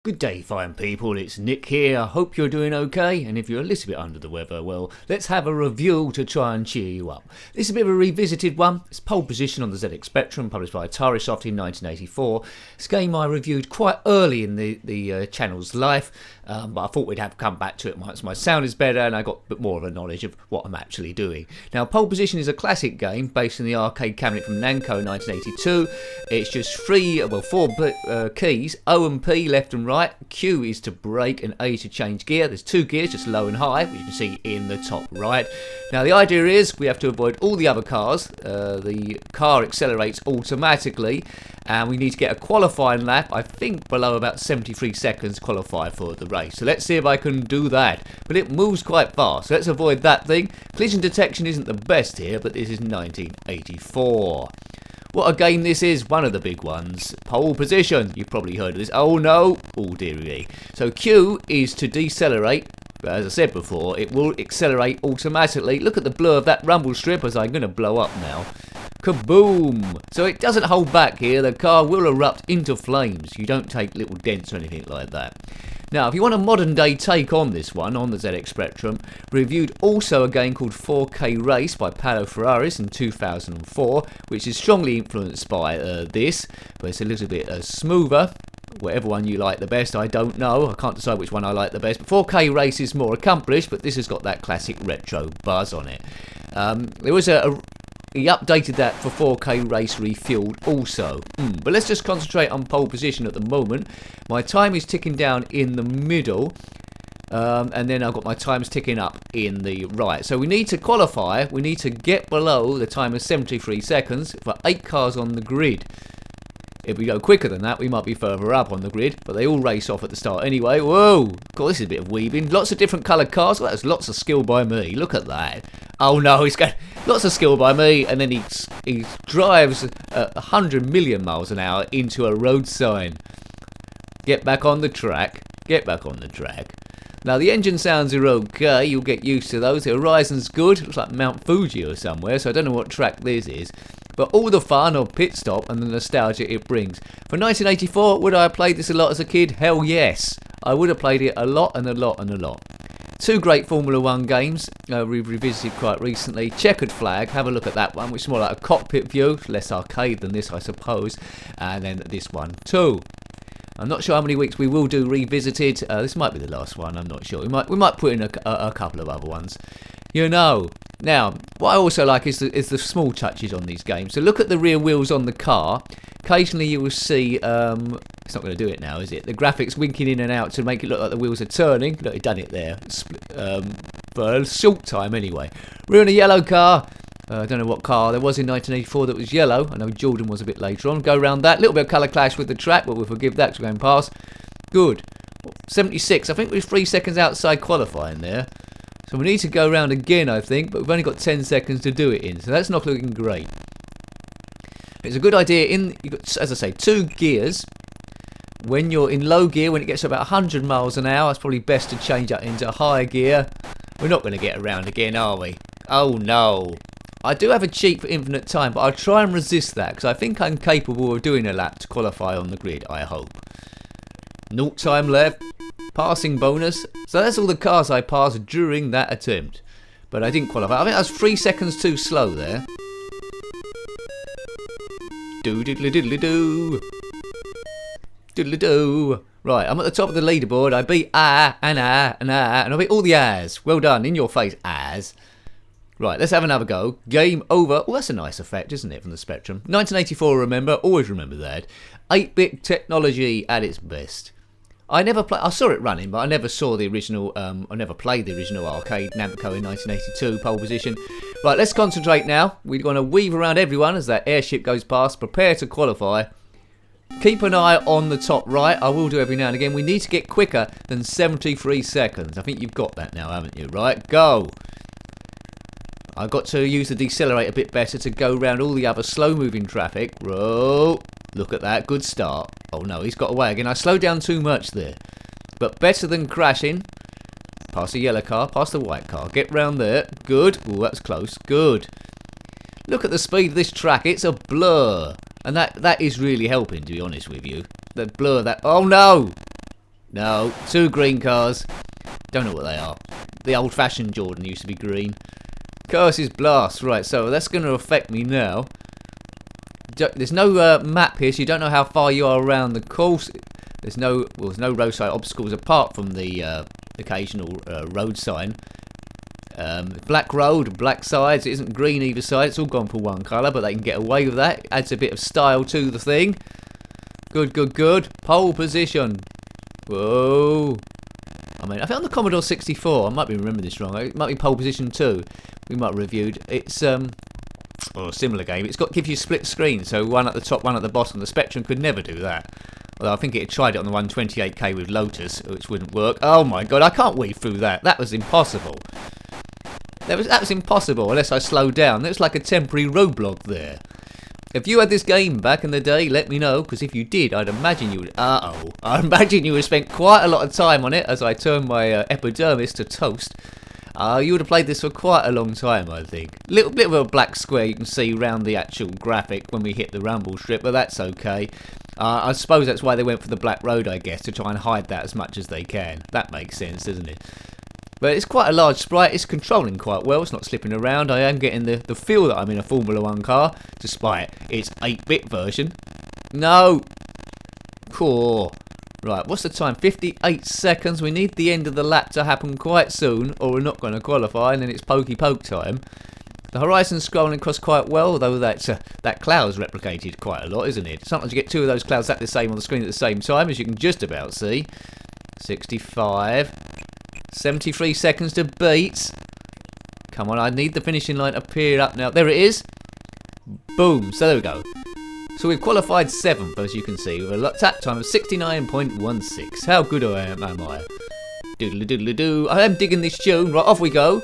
Good day, fine people, it's Nick here. I hope you're doing okay, and if you're a little bit under the weather, well, let's have a review to try and cheer you up. This is a bit of a revisited one. It's pole position on the ZX Spectrum, published by Atarisoft in 1984. It's a game I reviewed quite early in the channel's life, but I thought we'd have to come back to it once my sound is better and I got a bit more of a knowledge of what I'm actually doing. Now, pole position is a classic game based on the arcade cabinet from Namco in 1982. It's just four keys, O and P left and right. Q is to brake and A to change gear. There's two gears, just low and high, which you can see in the top right. Now the idea is we have to avoid all the other cars. The car accelerates automatically and we need to get a qualifying lap, I think below about 73 seconds to qualify for the race. So let's see if I can do that. But it moves quite fast, so let's avoid that thing. Collision detection isn't the best here, but this is 1984. What a game this is, one of the big ones. Pole position, you've probably heard of this. Oh no, oh dearie. So Q is to decelerate, but as I said before, it will accelerate automatically. Look at the blur of that rumble strip as I'm going to blow up now. Kaboom! So it doesn't hold back here, the car will erupt into flames. You don't take little dents or anything like that. Now, if you want a modern day take on this one, on the ZX Spectrum, reviewed also a game called 4K Race by Paolo Ferraris in 2004, which is strongly influenced by this, but it's a little bit smoother. Whatever one you like the best, I don't know. I can't decide which one I like the best. But 4K Race is more accomplished, but this has got that classic retro buzz on it. There was he updated that for 4K Race Refueled also. But let's just concentrate on pole position at the moment. My time is ticking down in the middle. And then I've got my times ticking up in the right. So we need to qualify. We need to get below the time of 73 seconds for 8 cars on the grid. If we go quicker than that, we might be further up on the grid, but they all race off at the start anyway. Whoa! Cool, this is a bit of weaving. Lots of different coloured cars. Well, that's lots of skill by me. Look at that. Oh no, he's got lots of skill by me, and then he drives 100 million miles an hour into a road sign. Get back on the track. Get back on the track. Now, the engine sounds are okay. You'll get used to those. The horizon's good. Looks like Mount Fuji or somewhere, so I don't know what track this is. But all the fun of pit stop and the nostalgia it brings. For 1984, would I have played this a lot as a kid? Hell yes. I would have played it a lot and a lot and a lot. Two great Formula 1 games we've revisited quite recently. Checkered Flag, have a look at that one, which is more like a cockpit view. Less arcade than this, I suppose. And then this one too. I'm not sure how many weeks we will do revisited. This might be the last one, I'm not sure. We might put in a couple of other ones. You know. Now, what I also like is the small touches on these games. So look at the rear wheels on the car. Occasionally you will see, it's not going to do it now, is it? The graphics winking in and out to make it look like the wheels are turning. Look, he's done it there. For a short time anyway. We're in a yellow car. I don't know what car there was in 1984 that was yellow. I know Jordan was a bit later on. Go around that. Little bit of colour clash with the track, but we'll forgive that because we're going past. Good. 76. I think we're 3 seconds outside qualifying there. So we need to go around again, I think, but we've only got 10 seconds to do it in. So that's not looking great. It's a good idea. You've got, as I say, 2 gears. When you're in low gear, when it gets to about 100 miles an hour, it's probably best to change that into higher gear. We're not going to get around again, are we? Oh no. I do have a cheat for infinite time, but I'll try and resist that because I think I'm capable of doing a lap to qualify on the grid, I hope. 0 time left. Passing bonus. So that's all the cars I passed during that attempt. But I didn't qualify. I think I was 3 seconds too slow there. Do-diddly-diddly-doo. Diddly-doo. Right, I'm at the top of the leaderboard. I beat and I beat all the As. Well done. In your face, As. Right, let's have another go. Game over. Oh, that's a nice effect, isn't it, from the Spectrum? 1984, remember? Always remember that. 8-bit technology at its best. I saw it running, but I never saw the original, I never played the original arcade Namco in 1982, pole position. Right, let's concentrate now. We're going to weave around everyone as that airship goes past. Prepare to qualify. Keep an eye on the top right. I will do every now and again. We need to get quicker than 73 seconds. I think you've got that now, haven't you? Right, go. I've got to use the decelerator a bit better to go around all the other slow-moving traffic. Whoa. Look at that, good start. Oh no, he's got away again. I slowed down too much there. But better than crashing. Past the yellow car, past the white car. Get round there. Good. Oh, that's close. Good. Look at the speed of this track. It's a blur. And that is really helping, to be honest with you. The blur that... Oh no! No, 2 green cars. Don't know what they are. The old-fashioned Jordan used to be green. Curses blast. Right, so that's going to affect me now. There's no map here, so you don't know how far you are around the course. There's no roadside obstacles apart from the occasional road sign. Black road, black sides. It isn't green either side. It's all gone for one colour, but they can get away with that. It adds a bit of style to the thing. Good, good, good. Pole position. Whoa. I mean, I think on the Commodore 64, I might be remembering this wrong. It might be pole position 2. We might have reviewed. It's a similar game. It's got gives you split screen, so one at the top, one at the bottom. The Spectrum could never do that. Although I think it tried it on the 128K with Lotus, which wouldn't work. Oh my god, I can't weave through that. That was impossible. That was impossible unless I slowed down. There's like a temporary roadblock there. If you had this game back in the day, let me know, because if you did, I'd imagine you would. I imagine you would have spent quite a lot of time on it as I turned my epidermis to toast. You would have played this for quite a long time, I think. Little bit of a black square you can see around the actual graphic when we hit the rumble strip, but that's okay. I suppose that's why they went for the black road, I guess, to try and hide that as much as they can. That makes sense, doesn't it? But it's quite a large sprite. It's controlling quite well. It's not slipping around. I am getting the feel that I'm in a Formula 1 car, despite its 8-bit version. No! Cool. Right, what's the time? 58 seconds. We need the end of the lap to happen quite soon, or we're not going to qualify, and then it's pokey poke time. The horizon's scrolling across quite well, though that cloud's replicated quite a lot, isn't it? Sometimes you get 2 of those clouds at the same on the screen at the same time, as you can just about see. 65. 73 seconds to beat. Come on, I need the finishing line to appear up now. There it is. Boom. So there we go. So we've qualified 7th, as you can see, with a tap time of 69.16. How good am I? Doodly doodly doo. I am digging this tune. Right, off we go.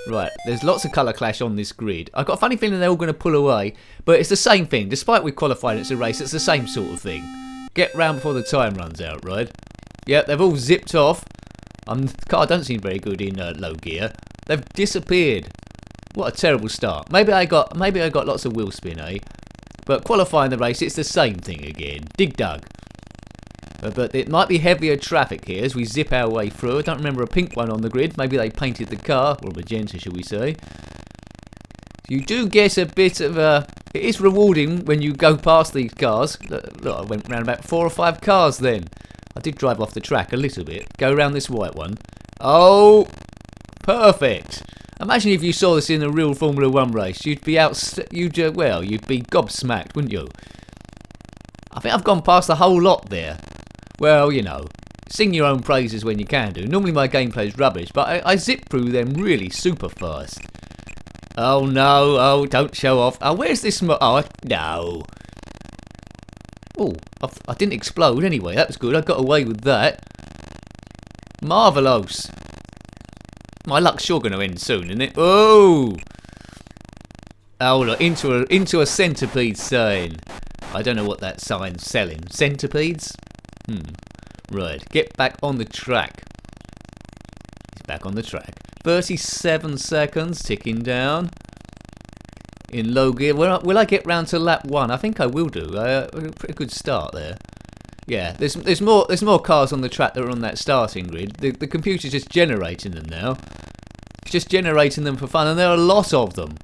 Right, there's lots of colour clash on this grid. I've got a funny feeling they're all going to pull away, but it's the same thing. Despite we qualified, it's a race, it's the same sort of thing. Get round before the time runs out, right? Yep, they've all zipped off. The car don't seem very good in low gear. They've disappeared. What a terrible start. Maybe I got lots of wheel spin, eh? But qualifying the race, it's the same thing again. Dig dug. But it might be heavier traffic here as we zip our way through. I don't remember a pink one on the grid. Maybe they painted the car, or magenta, shall we say. You do get a bit of it is rewarding when you go past these cars. Look, I went round about 4 or 5 cars then. I did drive off the track a little bit. Go around this white one. Oh, perfect. Imagine if you saw this in a real Formula 1 race. You'd be you'd be gobsmacked, wouldn't you? I think I've gone past the whole lot there. Well, you know, sing your own praises when you can do. Normally my gameplay's rubbish, but I zip through them really super fast. Oh no, oh, don't show off. Oh, where's this oh, no. Oh, I didn't explode anyway, that was good. I got away with that. Marvellous. My luck's sure going to end soon, isn't it? Oh! Oh, look, into a centipede sign. I don't know what that sign's selling. Centipedes? Right, get back on the track. He's back on the track. 37 seconds, ticking down. In low gear. Will I get round to lap 1? I think I will do. A pretty good start there. Yeah, there's more cars on the track that are on that starting grid. The computer's just generating them now. It's just generating them for fun, and there are a lot of them.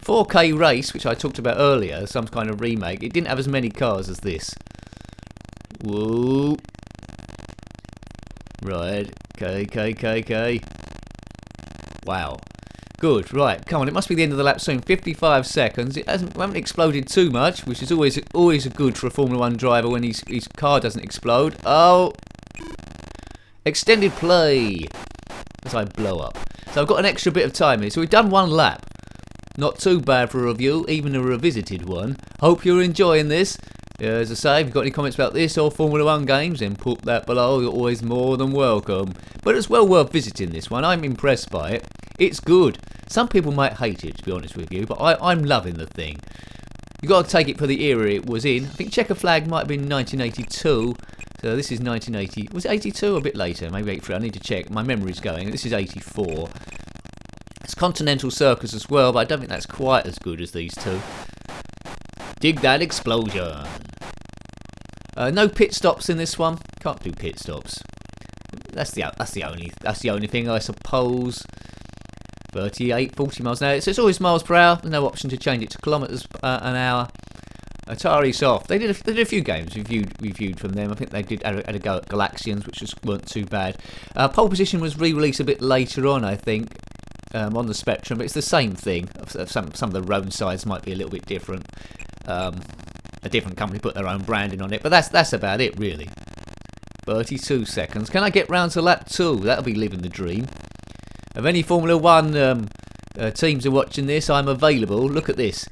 4K Race, which I talked about earlier, some kind of remake, it didn't have as many cars as this. Whoa. Right, K. Wow. Good, right, come on, it must be the end of the lap soon. 55 seconds. We haven't exploded too much, which is always good for a Formula 1 driver when his car doesn't explode. Oh! Extended play! As I blow up. So I've got an extra bit of time here. So we've done 1 lap. Not too bad for a review, even a revisited one. Hope you're enjoying this. As I say, if you've got any comments about this or Formula 1 games, then put that below. You're always more than welcome. But it's well worth visiting this one. I'm impressed by it. It's good. Some people might hate it, to be honest with you, but I'm loving the thing. You've got to take it for the era it was in. I think Checker Flag might have been 1982. So this is 1980. Was it 82 or a bit later? Maybe 83. I need to check. My memory's going. This is 84. It's Continental Circus as well, but I don't think that's quite as good as these two. Dig that explosion. No pit stops in this one. Can't do pit stops. That's the only thing, I suppose. 38, 40 miles an hour. So it's always miles per hour. There's no option to change it to kilometres an hour. Atarisoft. They did a few games reviewed from them. I think they had a go at Galaxians, which weren't too bad. Pole Position was re-released a bit later on, I think, on the Spectrum, but it's the same thing. Some of the road sides might be a little bit different. A different company put their own branding on it, but that's about it really. 32 seconds. Can I get round to lap 2? That'll be living the dream. If any Formula 1 teams are watching this, I'm available. Look at this.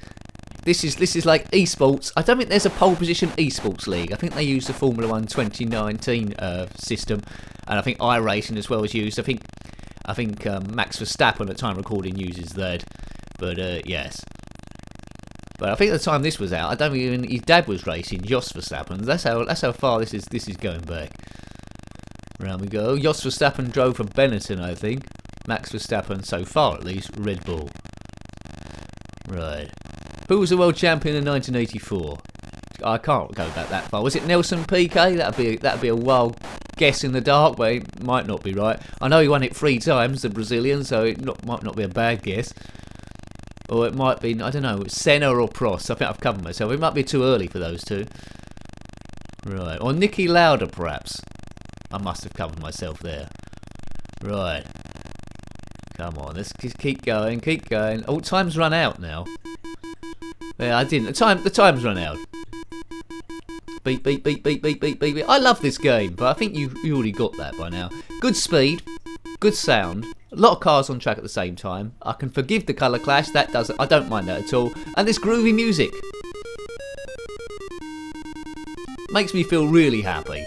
This is like esports. I don't think there's a pole position esports league. I think they use the Formula 1 2019 system, and I think iRacing as well is used. I think Max Verstappen at the time of recording uses that. But yes. But I think at the time this was out, I don't even his dad was racing, Jos Verstappen. That's how far this is going back. Round we go. Jos Verstappen drove for Benetton, I think. Max Verstappen, so far at least, Red Bull. Right. Who was the world champion in 1984? I can't go back that far. Was it Nelson Piquet? That'd be a wild guess in the dark, but it might not be right. I know he won it 3 times, the Brazilian, so it might not be a bad guess. Or it might be, I don't know, Senna or Prost. I think I've covered myself. It might be too early for those two. Right. Or Niki Lauda, perhaps. I must have covered myself there. Right. Come on, let's just keep going, keep going. Oh, time's run out now. Yeah, I didn't. The time's run out. Beep, beep, beep, beep, beep, beep, beep. I love this game, but I think you already got that by now. Good speed, good sound. A lot of cars on track at the same time. I can forgive the colour clash. I don't mind that at all. And this groovy music makes me feel really happy,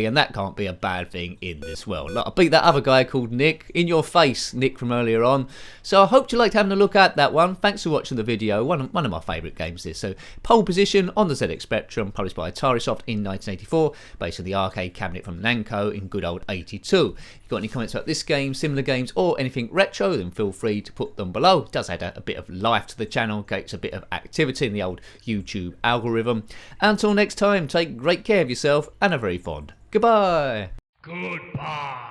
and that can't be a bad thing in this world. Like, I beat that other guy called Nick, in your face, Nick from earlier on. So I hope you liked having a look at that one. Thanks for watching the video. One of my favourite games this. So Pole Position on the ZX Spectrum, published by Atarisoft in 1984, based on the arcade cabinet from Namco in good old 82. If you've got any comments about this game, similar games, or anything retro, then feel free to put them below. It does add a bit of life to the channel, gets a bit of activity in the old YouTube algorithm. Until next time, take great care of yourself and a very fond goodbye. Goodbye.